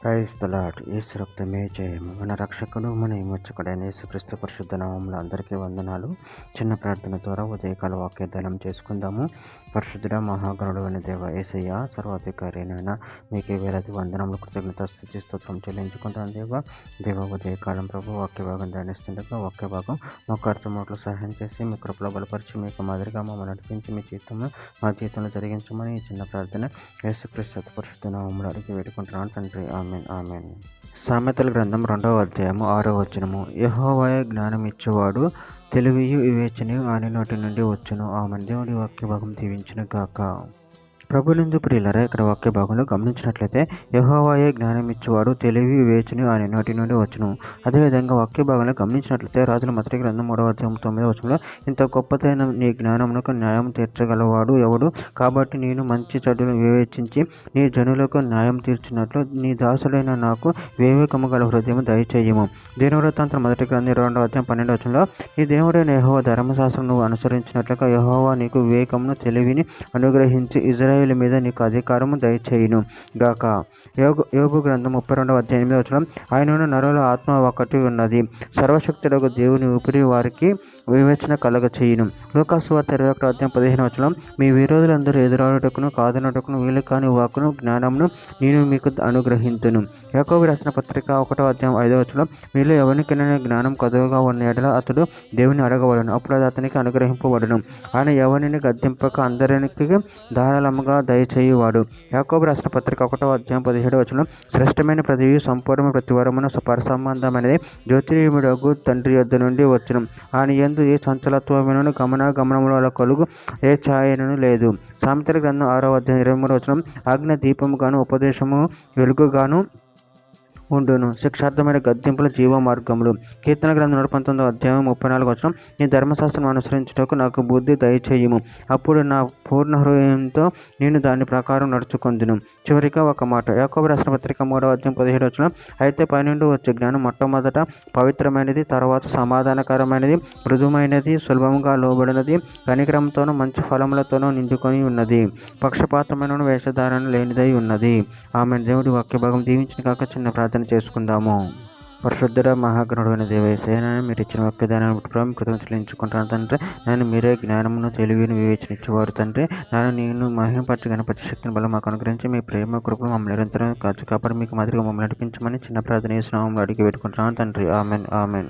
Praise the lord. యేసు రక్తమే జయము. మన రక్షకుడు మన విమోచకుడైన యేసుక్రీస్తు పరిశుద్ధ నామములో అందరికీ వందనాలు. చిన్న ప్రార్థన ద్వారా ఉదయకాల వాక్యదానం చేసుకుందాము. పరిశుద్ధుడ మహాగణుడు అని దేవ యేసయ్య, సర్వాధికారి అయిన మీకే వేలాది వందనములు, కృతజ్ఞత, స్తుతి, స్తోత్రం చెల్లించుకుంటాను దేవ ఉదయకాలం ప్రభు వాక్య భాగం ధ్యానిస్తుండగా వాక్య భాగం మాకు అర్థమట్లు సహాయం చేసి మీ కృపలో బలపరిచి మీకు మాదిరిగా మమ్మల్ని నడిపించి మీ జీవితంలో మా జీవితంలో జరిగించమని ఈ చిన్న ప్రార్థన యేసుక్రీస్తు పరిశుద్ధ నామములో అడిగి వేడుకుంటున్నాను తండ్రి. ఆమేన్. సామెతల గ్రంథం 2వ అధ్యాయము 6వ వచనము. యెహోవాయే జ్ఞానం ఇచ్చేవాడు, తెలివియు వివేచనయు ఆయన నోటి నుండి వచ్చును. ఆమేన్. దేవుడి వాక్య భాగం దీవించును గాక. ప్రభునందు ప్రియులారా, ఇక్కడ వాక్య భాగంలో గమనించినట్లయితే యెహోవాయే జ్ఞానం ఇచ్చేవాడు, తెలివి వివేచనయు ఆయన నోటి నుండి వచ్చును. అదేవిధంగా వాక్య భాగంలో గమనించినట్లయితే రాజుల మొదటి గ్రంథం 3వ అధ్యాయం 9వ వచనంలో, ఇంత గొప్పదైన నీ జ్ఞానమునకు న్యాయం తీర్చగలవాడు ఎవడు? కాబట్టి నేను మంచి చెడును వివేచించి నీ జనులకు న్యాయం తీర్చినట్లు నీ దాసుడైన నాకు వివేకము గల హృదయం దయచేయము. దీనవృత్తాంతం మొదటి గ్రంథం 22వ అధ్యాయం 12వ వచనంలో, నీ దేవుడైన యెహోవా ధర్మశాస్త్రం నువ్వు అనుసరించినట్లుగా యెహోవా నీకు వివేకమును తెలివిని అనుగ్రహించి ఇజ్రాయేలు మీద నీకు అధికారము దయచేయును గాక. యోబు గ్రంథం 32వ అధ్యాయం 8వ వచనం, ఆయనను నరుల ఆత్మ ఒకటి ఉన్నది, సర్వశక్తులకు దేవుని ఊపిరి వారికి వివేచన కలగ చేయును. లూకాసు వార్త 21వ అధ్యాయం 15వ వచనం, మీ విరోధులందరూ ఎదురాడుటకును కాదనుటకును వీలు కాని వాక్కును జ్ఞానమును నేను మీకు అనుగ్రహింతును. యాకోబు రాసిన పత్రిక 1వ అధ్యాయం 5వ వచనం, మీలో ఎవరికైనా జ్ఞానం కదువుగా ఉన్న ఎడల అతడు దేవుని అడగవలను, అప్పుడు అది అతనికి అనుగ్రహింపబడును. ఆయన ఎవరిని గద్దింపక అందరికి ధారాళముగా దయచేయువాడు. యాకోబు రాసిన పత్రిక 1వ అధ్యాయం 17వ వచనం, శ్రేష్టమైన ప్రతివి సంపూర్ణ ప్రతివారమున పరసంబంధమైనది జ్యోతిర్మయుడగు తండ్రి యొద్ద నుండి వచ్చును. ఆయన యందు ఏ చంచలత్వమును గమనముల కలుగు ఏ ఛాయను లేదు. సామెతల గ్రంథం 6వ అధ్యాయం 23వ వచనం, ఆజ్ఞ దీపముగాను ఉపదేశము వెలుగుగాను ఉండును, శిక్షార్థమైన గద్దింపుల జీవ మార్గములు. కీర్తన గ్రంథం 119వ అధ్యాయం 34వ వచనం, నీ ధర్మశాస్త్రం అనుసరించుటకు నాకు బుద్ధి దయచేయుము, అప్పుడు నా పూర్ణ హృదయంతో నేను దాని ప్రకారం నడుచుకొందును. చివరిగా ఒక మాట, యాకోబు రాసిన పత్రిక 3వ అధ్యాయం 17వ వచనం, అయితే పైనుండి వచ్చే జ్ఞానం మొట్టమొదట పవిత్రమైనది, తర్వాత సమాధానకరమైనది, మృదుమైనది, సులభముగా లోబడినది, కనికరంతోనూ మంచి ఫలములతోనూ నిండుకొని ఉన్నది, పక్షపాతమైన వేషధారణ లేనిదై ఉన్నది. ఆమె దేవుడి వాక్య భాగం దీవించిన కాక. చిన్న ప్రార్థన చేసుకుందాము. పరిశుద్ధుడ మహాగణుడు అయిన దేవయేసయ్య, మీరు ఇచ్చిన వాక్యదానాన్ని బట్టి కృతజ్ఞతలు చెల్లించుకుంటాను తండ్రి. నేను మీరే జ్ఞానమును తెలివిని వివేచనిచ్చేవారు తండ్రి. నేను మహిమపరచు గణపతి శక్తిని బలం మాకు అనుగ్రహించి మీ ప్రేమ కృపను మమ్మల్ని నిరంతరం కాచి కాపాడి మీకు మాదిరిగా మమ్మల్ని నడిపించమని చిన్న ప్రార్థన చేసిన అడిగి పెట్టుకుంటున్నాను తండ్రి. ఆమెన్.